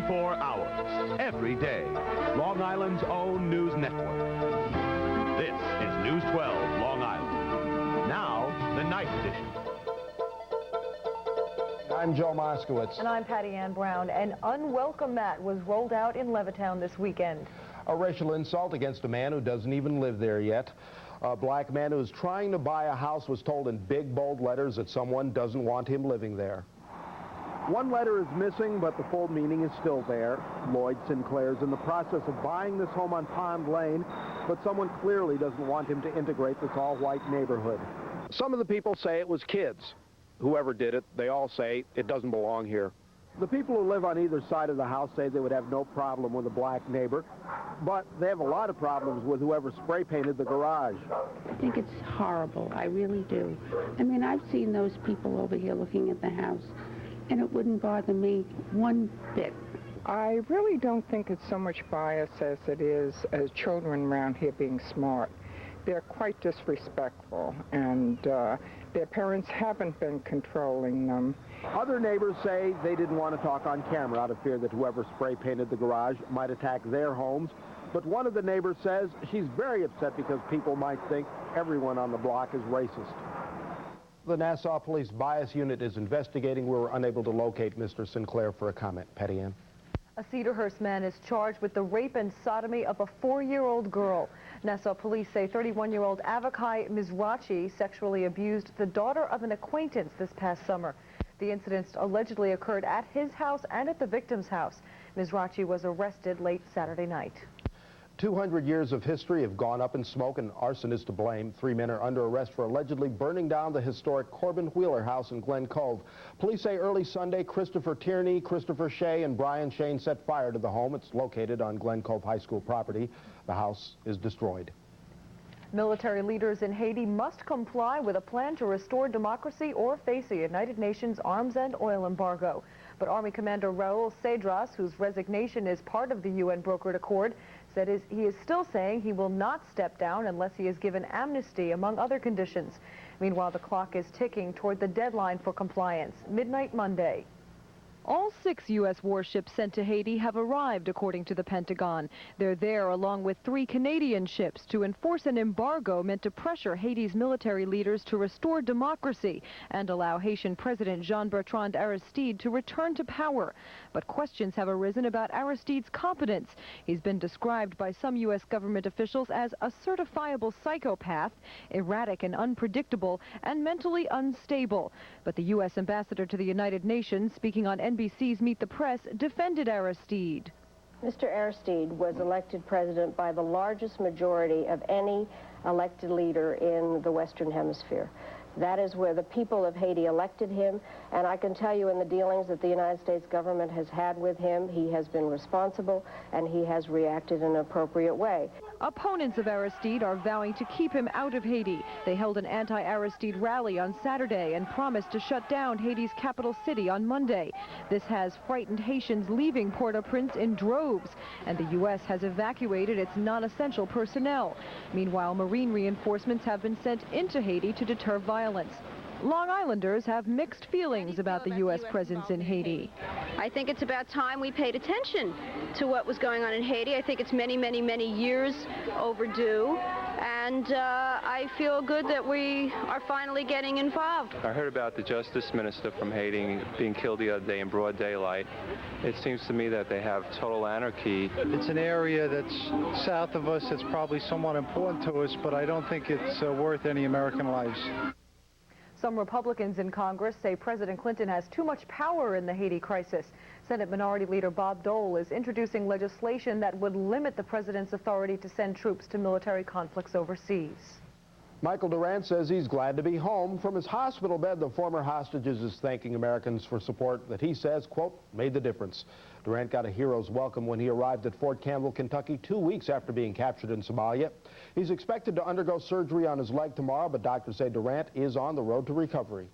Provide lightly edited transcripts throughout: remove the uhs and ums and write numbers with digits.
24 hours, every day. Long Island's own news network. This is News 12 Long Island. Now, the night edition. I'm Joe Moskowitz. And I'm Patty Ann Browne. An unwelcome mat was rolled out in Levittown this weekend. A racial insult against a man who doesn't even live there yet. A black man who is trying to buy a house was told in big, bold letters that someone doesn't want him living there. One letter is missing, but the full meaning is still there. Lloyd Sinclair's in the process of buying this home on Pond Lane, but someone clearly doesn't want him to integrate this all-white neighborhood. Some of the people say it was kids. Whoever did it, they all say it doesn't belong here. The people who live on either side of the house say they would have no problem with a black neighbor, but they have a lot of problems with whoever spray painted the garage. I think it's horrible. I really do. I mean, I've seen those people over here looking at the house, and it wouldn't bother me one bit. I really don't think it's so much bias as it is children around here being smart. They're quite disrespectful, and their parents haven't been controlling them. Other neighbors say they didn't want to talk on camera out of fear that whoever spray painted the garage might attack their homes. But one of the neighbors says she's very upset because people might think everyone on the block is racist. The Nassau Police Bias Unit is investigating. We were unable to locate Mr. Sinclair for a comment. Patty Ann. A Cedarhurst man is charged with the rape and sodomy of a 4-year-old girl. Nassau police say 31-year-old Avakai Mizrachi sexually abused the daughter of an acquaintance this past summer. The incidents allegedly occurred at his house and at the victim's house. Mizrachi was arrested late Saturday night. 200 years of history have gone up in smoke, and arson is to blame. 3 men are under arrest for allegedly burning down the historic Corbin Wheeler house in Glen Cove. Police say early Sunday, Christopher Tierney, Christopher Shea, and Brian Shane set fire to the home. It's located on Glen Cove High School property. The house is destroyed. Military leaders in Haiti must comply with a plan to restore democracy or face a United Nations arms and oil embargo. But Army Commander Raul Cedras, whose resignation is part of the UN-brokered accord, said he is still saying he will not step down unless he is given amnesty, among other conditions. Meanwhile, the clock is ticking toward the deadline for compliance, midnight Monday. All 6 U.S. warships sent to Haiti have arrived, according to the Pentagon. They're there along with 3 Canadian ships to enforce an embargo meant to pressure Haiti's military leaders to restore democracy and allow Haitian President Jean-Bertrand Aristide to return to power. But questions have arisen about Aristide's competence. He's been described by some U.S. government officials as a certifiable psychopath, erratic and unpredictable, and mentally unstable. But the U.S. ambassador to the United Nations, speaking on NBC's Meet the Press, defended Aristide. Mr. Aristide was elected president by the largest majority of any elected leader in the Western Hemisphere. That is where the people of Haiti elected him, and I can tell you in the dealings that the United States government has had with him, he has been responsible and he has reacted in an appropriate way. Opponents of Aristide are vowing to keep him out of Haiti. They held an anti-Aristide rally on Saturday and promised to shut down Haiti's capital city on Monday. This has frightened Haitians leaving Port-au-Prince in droves, and the U.S. has evacuated its non-essential personnel. Meanwhile, Marine reinforcements have been sent into Haiti to deter violence. Long Islanders have mixed feelings about the U.S. presence in Haiti. I think it's about time we paid attention to what was going on in Haiti. I think it's many, many, many years overdue, and I feel good that we are finally getting involved. I heard about the Justice Minister from Haiti being killed the other day in broad daylight. It seems to me that they have total anarchy. It's an area that's south of us. It's probably somewhat important to us, but I don't think it's worth any American lives. Some Republicans in Congress say President Clinton has too much power in the Haiti crisis. Senate Minority Leader Bob Dole is introducing legislation that would limit the president's authority to send troops to military conflicts overseas. Michael Durant says he's glad to be home. From his hospital bed, the former hostage is thanking Americans for support that he says, quote, made the difference. Durant got a hero's welcome when he arrived at Fort Campbell, Kentucky 2 weeks after being captured in Somalia. He's expected to undergo surgery on his leg tomorrow, but doctors say Durant is on the road to recovery.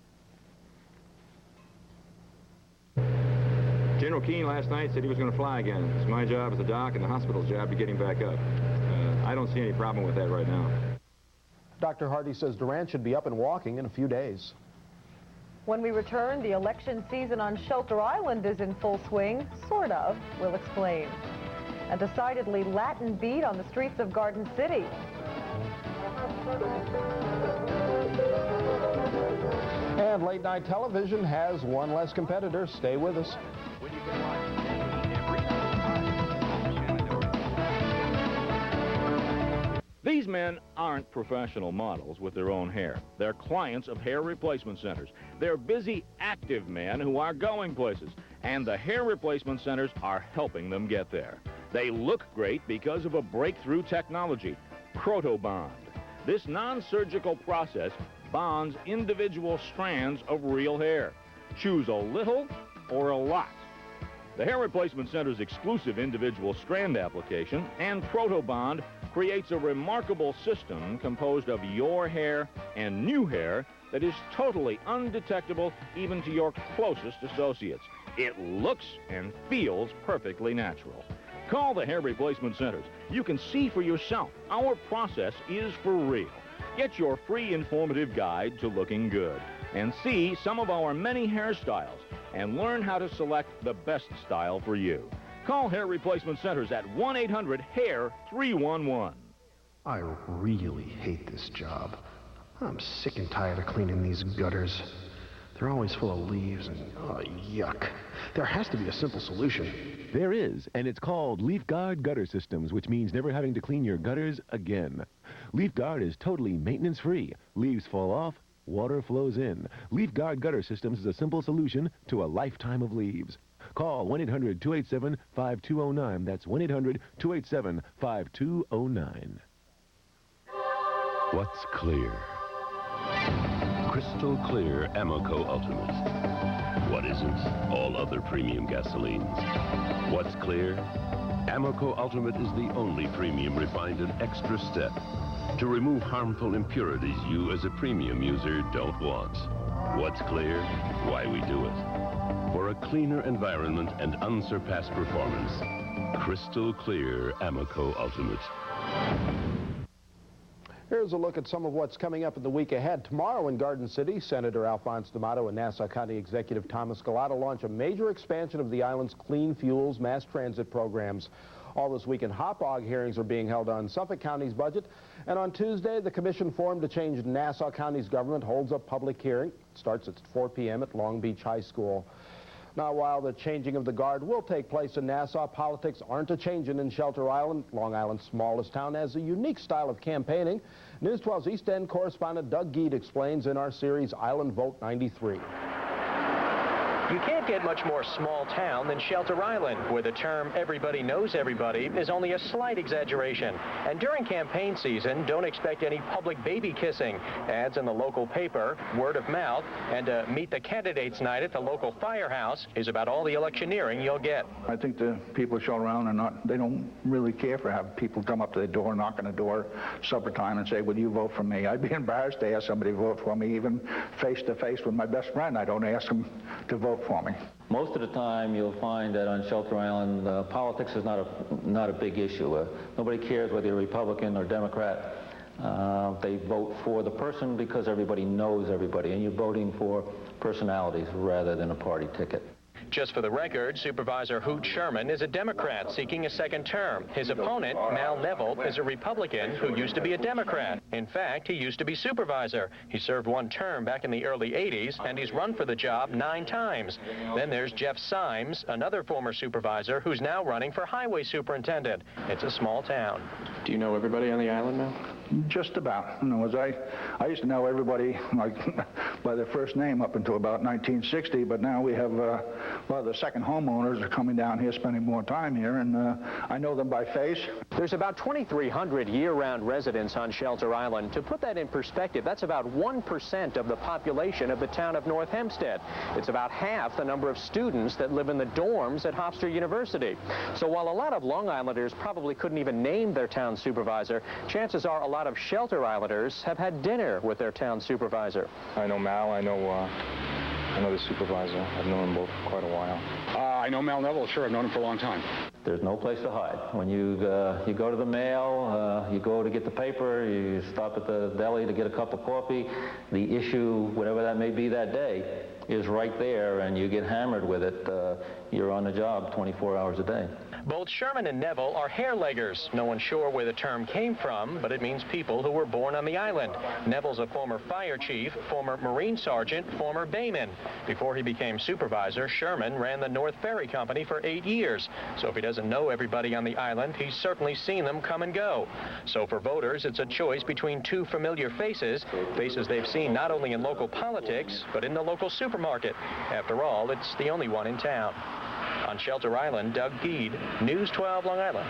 General Keane last night said he was going to fly again. It's my job as a doc and the hospital's job to get him back up. I don't see any problem with that right now. Dr. Hardy says Durant should be up and walking in a few days. When we return, the election season on Shelter Island is in full swing. Sort of. We'll explain. A decidedly Latin beat on the streets of Garden City. And late night television has one less competitor. Stay with us. These men aren't professional models with their own hair. They're clients of hair replacement centers. They're busy, active men who are going places, and the hair replacement centers are helping them get there. They look great because of a breakthrough technology, ProtoBond. This non-surgical process bonds individual strands of real hair. Choose a little or a lot. The Hair Replacement Center's exclusive individual strand application and ProtoBond creates a remarkable system composed of your hair and new hair that is totally undetectable even to your closest associates. It looks and feels perfectly natural. Call the Hair Replacement Centers. You can see for yourself. Our process is for real. Get your free informative guide to looking good and see some of our many hairstyles and learn how to select the best style for you. Call Hair Replacement Centers at 1-800-HAIR-311. I really hate this job. I'm sick and tired of cleaning these gutters. They're always full of leaves and, oh, yuck. There has to be a simple solution. There is, and it's called Leaf Guard Gutter Systems, which means never having to clean your gutters again. Leaf Guard is totally maintenance-free. Leaves fall off, water flows in. Leaf Guard Gutter Systems is a simple solution to a lifetime of leaves. Call 1-800-287-5209. That's 1-800-287-5209. What's clear? Crystal clear Amoco Ultimate. What isn't? All other premium gasolines. What's clear? Amoco Ultimate is the only premium refined an extra step to remove harmful impurities you as a premium user don't want. What's clear? Why we do it. For a cleaner environment and unsurpassed performance, crystal clear Amoco Ultimate. Here's a look at some of what's coming up in the week ahead. Tomorrow in Garden City, Senator Alphonse D'Amato and Nassau County Executive Thomas Galata launch a major expansion of the island's clean fuels mass transit programs. All this week in Hauppauge, hearings are being held on Suffolk County's budget. And on Tuesday, the commission formed to change Nassau County's government holds a public hearing. It starts at 4 p.m. at Long Beach High School. Now, while the changing of the guard will take place in Nassau, politics aren't a-changing in Shelter Island. Long Island's smallest town has a unique style of campaigning. News 12's East End correspondent Doug Geed explains in our series Island Vote 93. You can't get much more small town than Shelter Island, where the term everybody knows everybody is only a slight exaggeration. And during campaign season, don't expect any public baby kissing. Ads in the local paper, word of mouth, and a meet the candidates night at the local firehouse is about all the electioneering you'll get. I think the people of Shelter Island they don't really care for having people come up to the door, knock on the door, supper time, and say, will you vote for me? I'd be embarrassed to ask somebody to vote for me, even face to face with my best friend. I don't ask them to vote for me. Most of the time you'll find that on Shelter Island, politics is not a big issue. Nobody cares whether you're Republican or Democrat. They vote for the person because everybody knows everybody, and you're voting for personalities rather than a party ticket. Just for the record, Supervisor Hoot Sherman is a Democrat seeking a second term. His opponent, Mal Neville, is a Republican who used to be a Democrat. In fact, he used to be supervisor. He served one term back in the early 80s, and he's run for the job 9 times. Then there's Jeff Symes, another former supervisor who's now running for highway superintendent. It's a small town. Do you know everybody on the island now? Just about. You know, I used to know everybody like by their first name up until about 1960, but now we have a lot of the second homeowners are coming down here, spending more time here, and I know them by face. There's about 2,300 year-round residents on Shelter Island. To put that in perspective, that's about 1% of the population of the town of North Hempstead. It's about half the number of students that live in the dorms at Hofstra University. So while a lot of Long Islanders probably couldn't even name their town supervisor, chances are a lot of Shelter Islanders have had dinner with their town supervisor. I know Mal, I know the supervisor. I've known them both for quite a while. I know Mal Neville. Sure, I've known him for a long time. There's no place to hide. When you go to the mail, you go to get the paper, you stop at the deli to get a cup of coffee, the issue, whatever that may be that day, is right there, and you get hammered with it. You're on the job 24 hours a day. Both Sherman and Neville are hair-leggers. No one's sure where the term came from, but it means people who were born on the island. Neville's a former fire chief, former Marine sergeant, former bayman. Before he became supervisor, Sherman ran the North Ferry Company for 8 years. So if he doesn't know everybody on the island, he's certainly seen them come and go. So for voters, it's a choice between two familiar faces, faces they've seen not only in local politics, but in the local supermarket. After all, it's the only one in town. On Shelter Island, Doug Geed, News 12 Long Island.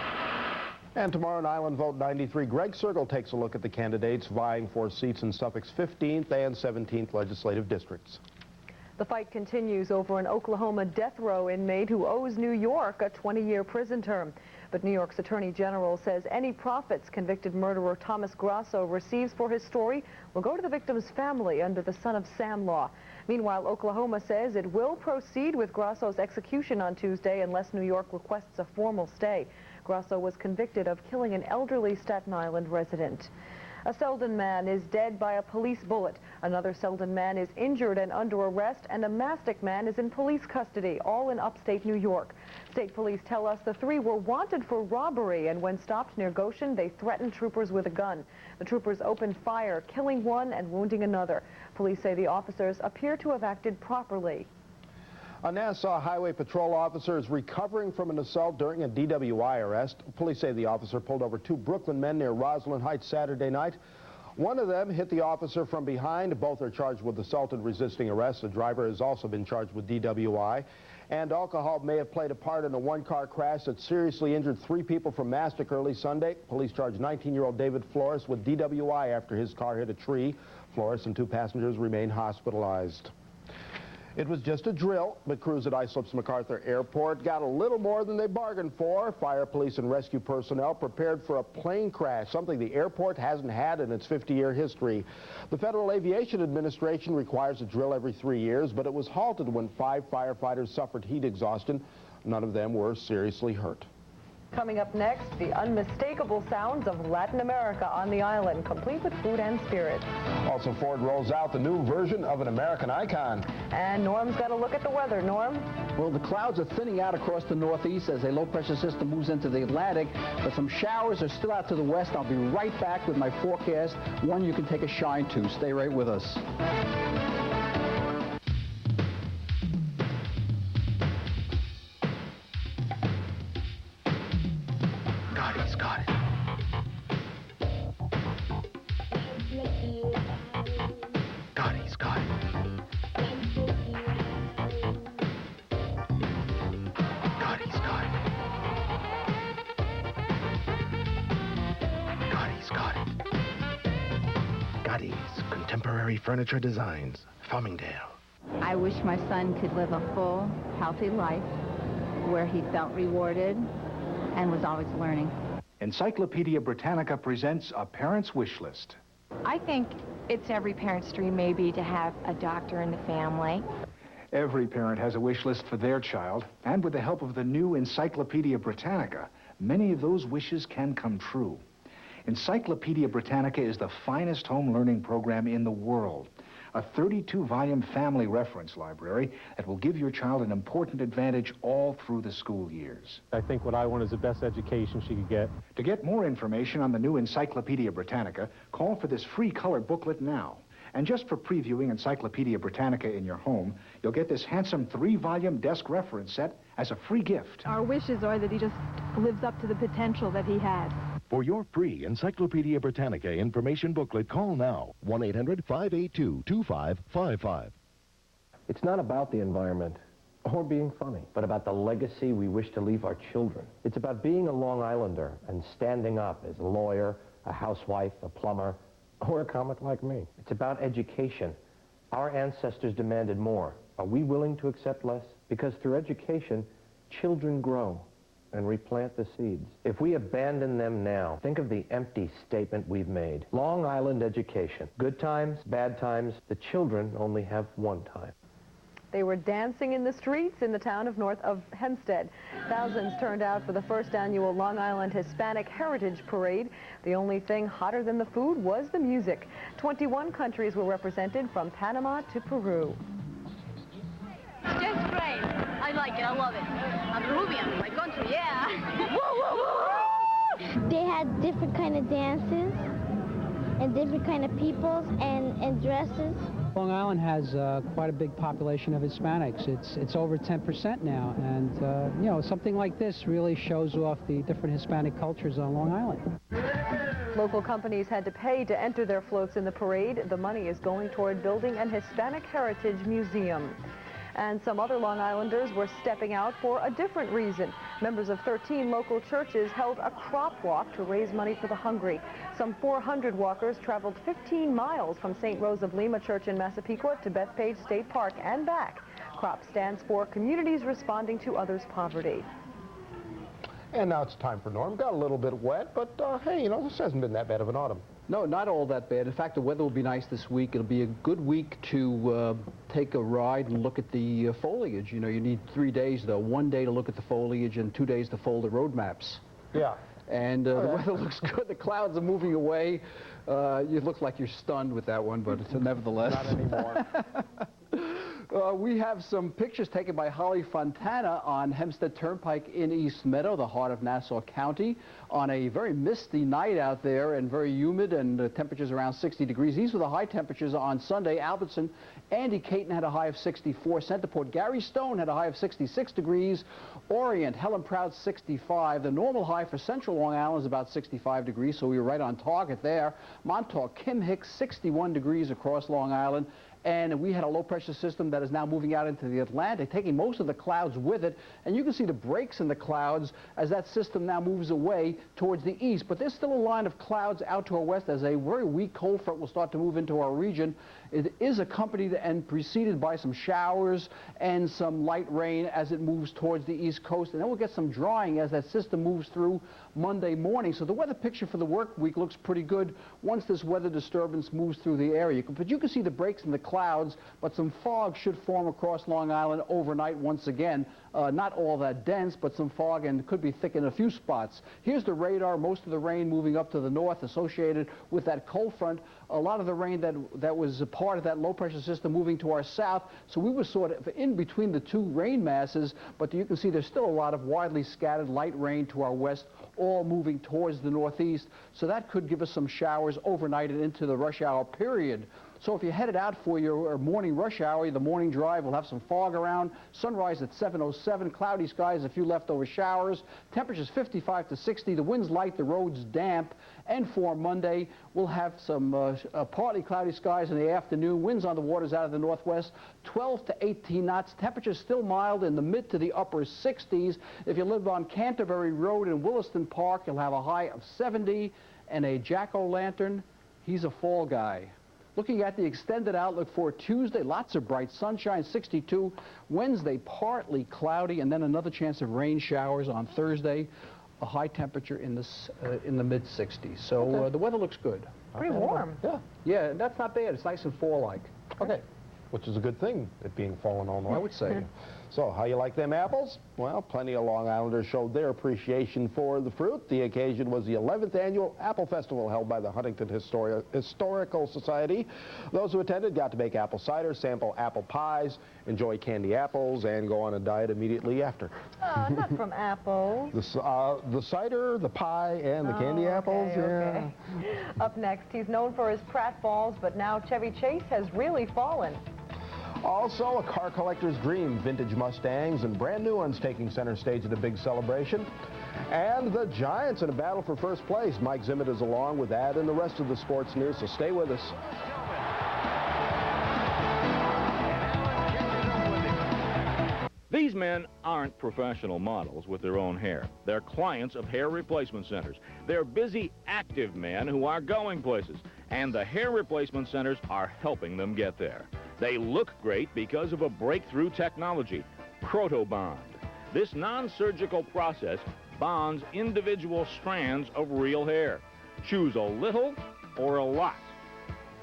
And tomorrow on Island Vote 93, Greg Sergel takes a look at the candidates vying for seats in Suffolk's 15th and 17th legislative districts. The fight continues over an Oklahoma death row inmate who owes New York a 20-year prison term. But New York's Attorney General says any profits convicted murderer Thomas Grasso receives for his story will go to the victim's family under the Son of Sam law. Meanwhile, Oklahoma says it will proceed with Grasso's execution on Tuesday unless New York requests a formal stay. Grasso was convicted of killing an elderly Staten Island resident. A Selden man is dead by a police bullet. Another Selden man is injured and under arrest, and a Mastic man is in police custody, all in upstate New York. State police tell us the three were wanted for robbery, and when stopped near Goshen, they threatened troopers with a gun. The troopers opened fire, killing one and wounding another. Police say the officers appear to have acted properly. A Nassau Highway Patrol officer is recovering from an assault during a DWI arrest. Police say the officer pulled over two Brooklyn men near Roslyn Heights Saturday night. One of them hit the officer from behind. Both are charged with assault and resisting arrest. The driver has also been charged with DWI. And alcohol may have played a part in a one-car crash that seriously injured 3 people from Mastic early Sunday. Police charged 19-year-old David Flores with DWI after his car hit a tree. Flores and 2 passengers remain hospitalized. It was just a drill, but crews at Islip's MacArthur Airport got a little more than they bargained for. Fire, police, and rescue personnel prepared for a plane crash, something the airport hasn't had in its 50-year history. The Federal Aviation Administration requires a drill every 3 years, but it was halted when 5 firefighters suffered heat exhaustion. None of them were seriously hurt. Coming up next, the unmistakable sounds of Latin America on the island, complete with food and spirits. Also, Ford rolls out the new version of an American icon. And Norm's got a look at the weather. Norm? Well, the clouds are thinning out across the northeast as a low-pressure system moves into the Atlantic, but some showers are still out to the west. I'll be right back with my forecast, one you can take a shine to. Stay right with us. He's got it. He's got it. He's got it. He's got it. Gotti's Contemporary Furniture Designs, Farmingdale. I wish my son could live a full, healthy life where he felt rewarded and was always learning. Encyclopedia Britannica presents a parent's wish list. I think it's every parent's dream maybe to have a doctor in the family. Every parent has a wish list for their child, and with the help of the new Encyclopedia Britannica, many of those wishes can come true. Encyclopedia Britannica is the finest home learning program in the world. A 32-volume family reference library that will give your child an important advantage all through the school years. I think what I want is the best education she could get. To get more information on the new Encyclopedia Britannica, call for this free color booklet now. And just for previewing Encyclopedia Britannica in your home, you'll get this handsome 3-volume desk reference set as a free gift. Our wishes are that he just lives up to the potential that he had. For your free Encyclopedia Britannica information booklet, call now, 1-800-582-2555. It's not about the environment or being funny, but about the legacy we wish to leave our children. It's about being a Long Islander and standing up as a lawyer, a housewife, a plumber, or a comic like me. It's about education. Our ancestors demanded more. Are we willing to accept less? Because through education, children grow and replant the seeds. If we abandon them now, think of the empty statement we've made. Long Island education. Good times, bad times, the children only have one time. They were dancing in the streets in the town of north of Hempstead. Thousands turned out for the first annual Long Island Hispanic Heritage Parade. The only thing hotter than the food was the music. 21 countries were represented from Panama to Peru. It's just great. I like it. I love it. I'm Peruvian. My country, yeah. Woo, woo, woo, woo. They had different kind of dances and different kind of peoples and dresses. Long Island has quite a big population of Hispanics. It's over 10% now, and you know, something like this really shows off the different Hispanic cultures on Long Island. Local companies had to pay to enter their floats in the parade. The money is going toward building an Hispanic Heritage Museum. And some other Long Islanders were stepping out for a different reason. Members of 13 local churches held a crop walk to raise money for the hungry. Some 400 walkers traveled 15 miles from St. Rose of Lima Church in Massapequa to Bethpage State Park and back. CROP stands for Communities Responding to Others' Poverty. And now it's time for Norm. Got a little bit wet, but hey, you know, this hasn't been that bad of an autumn. No, not all that bad. In fact, the weather will be nice this week. It'll be a good week to take a ride and look at the foliage. You know, you need 3 days, though. 1 day to look at the foliage and 2 days to fold the road maps. Yeah. And the weather looks good. The clouds are moving away. You look like you're stunned with that one, but it's nevertheless. Not anymore. We have some pictures taken by Holly Fontana on Hempstead Turnpike in East Meadow, the heart of Nassau County, on a very misty night out there and very humid, and temperatures around 60 degrees. These were the high temperatures on Sunday. Albertson, Andy Caton had a high of 64. Centerport, Gary Stone had a high of 66 degrees. Orient, Helen Proud, 65. The normal high for Central Long Island is about 65 degrees, so we were right on target there. Montauk, Kim Hicks, 61 degrees across Long Island. And we had a low-pressure system that is now moving out into the Atlantic, taking most of the clouds with it. And you can see the breaks in the clouds as that system now moves away towards the east. But there's still a line of clouds out to our west as a very weak cold front will start to move into our region. It is accompanied and preceded by some showers and some light rain as it moves towards the east coast. And then we'll get some drying as that system moves through Monday morning. So the weather picture for the work week looks pretty good once this weather disturbance moves through the area. But you can see the breaks in the clouds, but some fog should form across Long Island overnight once again. Not all that dense, but some fog, and it could be thick in a few spots. Here's the radar. Most of the rain moving up to the north associated with that cold front. A lot of the rain that was a part of that low-pressure system moving to our south. So we were sort of in between the two rain masses, but you can see there's still a lot of widely scattered light rain to our west, all moving towards the northeast. So that could give us some showers overnight and into the rush hour period. So if you're headed out for your morning rush hour, the morning drive, we'll have some fog around. Sunrise at 7:07, cloudy skies, a few leftover showers. Temperatures 55 to 60. The wind's light, the road's damp. And for Monday, we'll have some partly cloudy skies in the afternoon. Winds on the waters out of the northwest, 12 to 18 knots. Temperatures still mild in the mid to the upper 60s. If you live on Canterbury Road in Williston Park, you'll have a high of 70. And a jack-o'-lantern, he's a fall guy. Looking at the extended outlook for Tuesday, lots of bright sunshine, 62. Wednesday, partly cloudy, and then another chance of rain showers on Thursday. A high temperature in the mid-60s. So Okay. The weather looks good. Pretty warm. Yeah. Yeah, that's not bad. It's nice and fall-like. Okay. Which is a good thing, it being fall and all night. I would say. So, how you like them apples? Well, plenty of Long Islanders showed their appreciation for the fruit. The occasion was the 11th annual Apple Festival held by the Huntington Historical Society. Those who attended got to make apple cider, sample apple pies, enjoy candy apples, and go on a diet immediately after. Oh, not from apples. The cider, the pie, and the candy apples. Yeah. Okay. Up next, he's known for his pratfalls, but now Chevy Chase has really fallen. Also, a car collector's dream, vintage Mustangs and brand new ones taking center stage at a big celebration. And the Giants in a battle for first place. Mike Zimmett is along with that and the rest of the sports news, so stay with us. These men aren't professional models with their own hair. They're clients of hair replacement centers. They're busy, active men who are going places, and the hair replacement centers are helping them get there. They look great because of a breakthrough technology, Protobond. This non-surgical process bonds individual strands of real hair. Choose a little or a lot.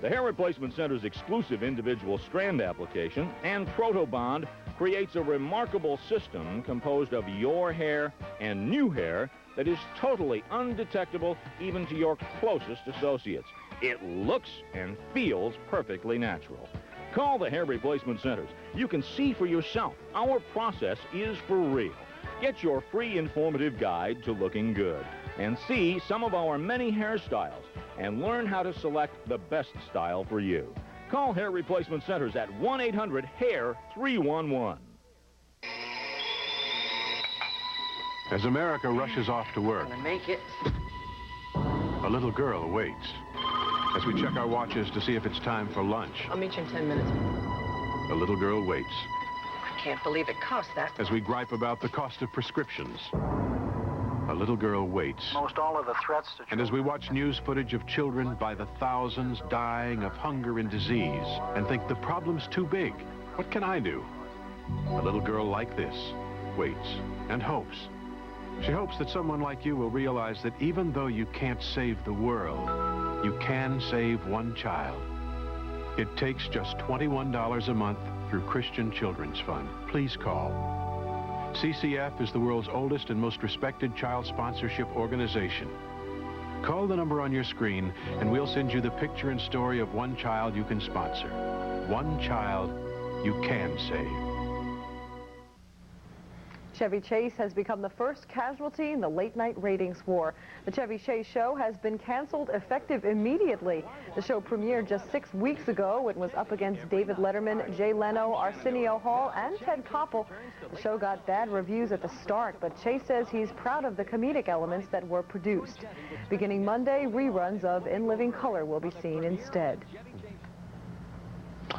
The Hair Replacement Center's exclusive individual strand application and Protobond creates a remarkable system composed of your hair and new hair that is totally undetectable even to your closest associates. It looks and feels perfectly natural. Call the Hair Replacement Centers. You can see for yourself. Our process is for real. Get your free informative guide to looking good and see some of our many hairstyles and learn how to select the best style for you. Call Hair Replacement Centers at 1-800-HAIR-311. As America rushes off to work, Make it. a little girl waits. As we check our watches to see if it's time for lunch, I'll meet you in 10 minutes. a little girl waits. I can't believe it cost that. As we gripe about the cost of prescriptions, a little girl waits. Most all of the threats to And as we watch news footage of children by the thousands dying of hunger and disease and think the problem's too big, what can I do? A little girl like this waits and hopes. She hopes that someone like you will realize that even though you can't save the world, you can save one child. It takes just $21 a month through Christian Children's Fund. Please call. CCF is the world's oldest and most respected child sponsorship organization. Call the number on your screen and we'll send you the picture and story of one child you can sponsor. One child you can save. Chevy Chase has become the first casualty in the late-night ratings war. The Chevy Chase show has been canceled effective immediately. The show premiered just 6 weeks ago. It was up against David Letterman, Jay Leno, Arsenio Hall, and Ted Koppel. The show got bad reviews at the start, but Chase says he's proud of the comedic elements that were produced. Beginning Monday, reruns of In Living Color will be seen instead.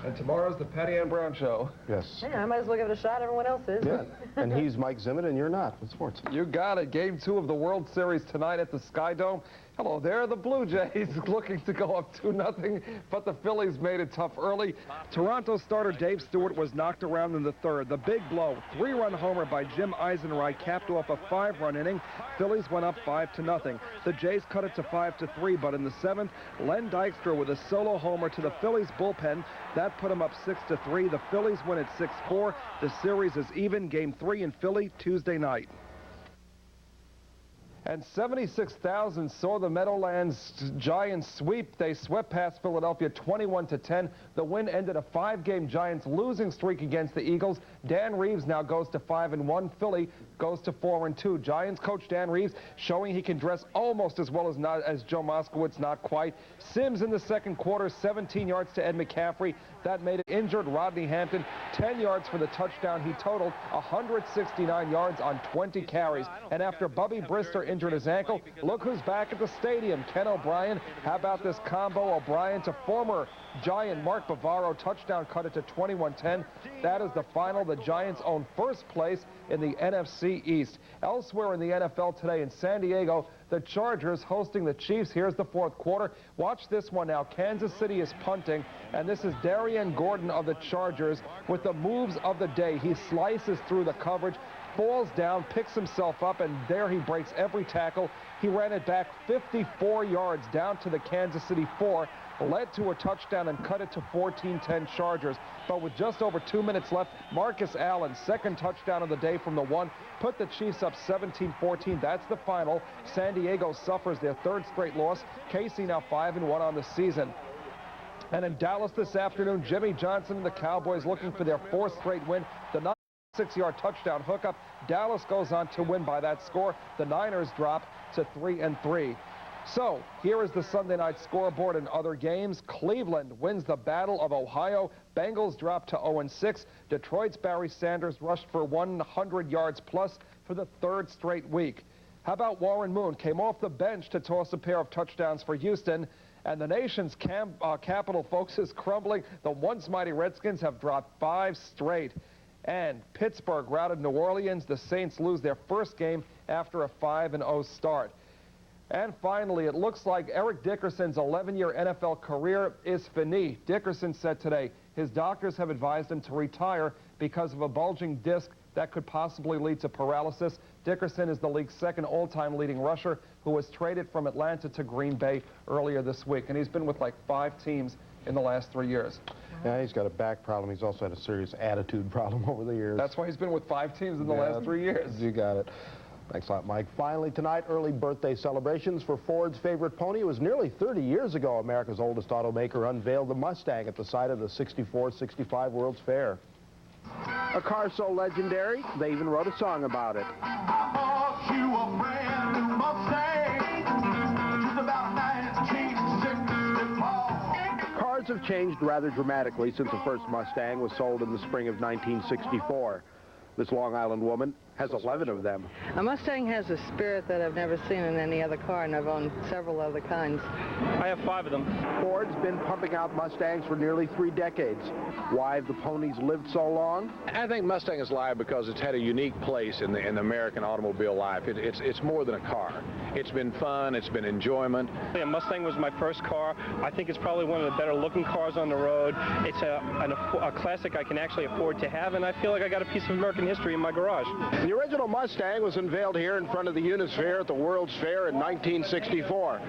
And tomorrow's the Patty Ann Browne Show. Yes. Yeah, I might as well give it a shot. Everyone else is. Yeah. And he's Mike Zimmett and you're not. With sports. You got it. Game 2 of the World Series tonight at the Sky Dome. Hello there, the Blue Jays looking to go up 2-0, but the Phillies made it tough early. Toronto starter Dave Stewart was knocked around in the third. The big blow, 3-run homer by Jim Eisenreich capped off a 5-run inning. Phillies went up 5-0. The Jays cut it to 5-3, but in the 7th, Len Dykstra with a solo homer to the Phillies bullpen. That put them up 6-3. The Phillies win at 6-4. The series is even. Game 3 in Philly Tuesday night. And 76,000 saw the Meadowlands Giants sweep. They swept past Philadelphia 21-10. The win ended a 5-game Giants losing streak against the Eagles. Dan Reeves now goes to 5-1. Philly goes to 4-2. Giants coach Dan Reeves showing he can dress almost as well as Joe Moskowitz, not quite. Sims in the second quarter, 17 yards to Ed McCaffrey. That made it injured Rodney Hampton 10 yards for the touchdown. He totaled 169 yards on 20 carries. And after Bubby Brister injured his ankle, look who's back at the stadium, Ken O'Brien. How about this combo, O'Brien to former Giant Mark Bavaro, touchdown, cut it to 21-10. That is the final. The Giants own first place in the NFC East. Elsewhere in the NFL today in San Diego, the Chargers hosting the Chiefs. Here's the fourth quarter. Watch this one now. Kansas City is punting, and this is Darian Gordon of the Chargers with the moves of the day. He slices through the coverage, falls down, picks himself up, and there he breaks every tackle. He ran it back 54 yards down to the Kansas City 4, led to a touchdown and cut it to 14-10 Chargers. But with just over 2 minutes left, Marcus Allen, second touchdown of the day from the 1, put the Chiefs up 17-14. That's the final. San Diego suffers their third straight loss. KC now 5-1 on the season. And in Dallas this afternoon, Jimmy Johnson and the Cowboys looking for their fourth straight win. The 96-yard touchdown hookup. Dallas goes on to win by that score. The Niners drop to 3-3. So, here is the Sunday night scoreboard in other games. Cleveland wins the Battle of Ohio. Bengals drop to 0-6. Detroit's Barry Sanders rushed for 100 yards plus for the third straight week. How about Warren Moon? Came off the bench to toss a pair of touchdowns for Houston. And the nation's capital, folks, is crumbling. The once mighty Redskins have dropped 5 straight. And Pittsburgh routed New Orleans. The Saints lose their first game after a 5-0 start. And finally, it looks like Eric Dickerson's 11-year NFL career is fini. Dickerson said today his doctors have advised him to retire because of a bulging disc that could possibly lead to paralysis. Dickerson is the league's second all-time leading rusher who was traded from Atlanta to Green Bay earlier this week. And he's been with like 5 teams in the last 3 years. Yeah, he's got a back problem. He's also had a serious attitude problem over the years. That's why he's been with 5 teams in the last 3 years. You got it. Thanks a lot, Mike. Finally tonight, early birthday celebrations for Ford's favorite pony. It was nearly 30 years ago America's oldest automaker unveiled the Mustang at the site of the 64-65 World's Fair. A car so legendary, they even wrote a song about it. I bought you a brand new Mustang. Just about 1964. Cars have changed rather dramatically since the first Mustang was sold in the spring of 1964. This Long Island woman has 11 of them. A Mustang has a spirit that I've never seen in any other car, and I've owned several other kinds. I have 5 of them. Ford's been pumping out Mustangs for nearly 3 decades. Why have the ponies lived so long? I think Mustang is alive because it's had a unique place in the American automobile life. It's more than a car. It's been fun. It's been enjoyment. A Mustang was my first car. I think it's probably one of the better looking cars on the road. It's a classic I can actually afford to have, and I feel like I got a piece of American history in my garage. The original Mustang was unveiled here in front of the Unisphere at the World's Fair in 1964.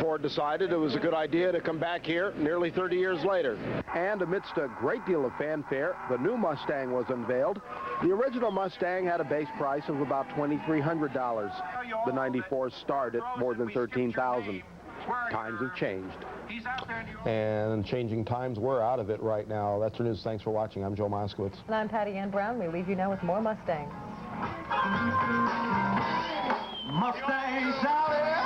Ford decided it was a good idea to come back here nearly 30 years later. And amidst a great deal of fanfare, the new Mustang was unveiled. The original Mustang had a base price of about $2,300. The 94 start at more than $13,000. Times have changed. And changing times, we're out of it right now. That's your news. Thanks for watching. I'm Joe Moskowitz. And I'm Patty Ann Browne. We leave you now with more Mustangs. Mustangs out there.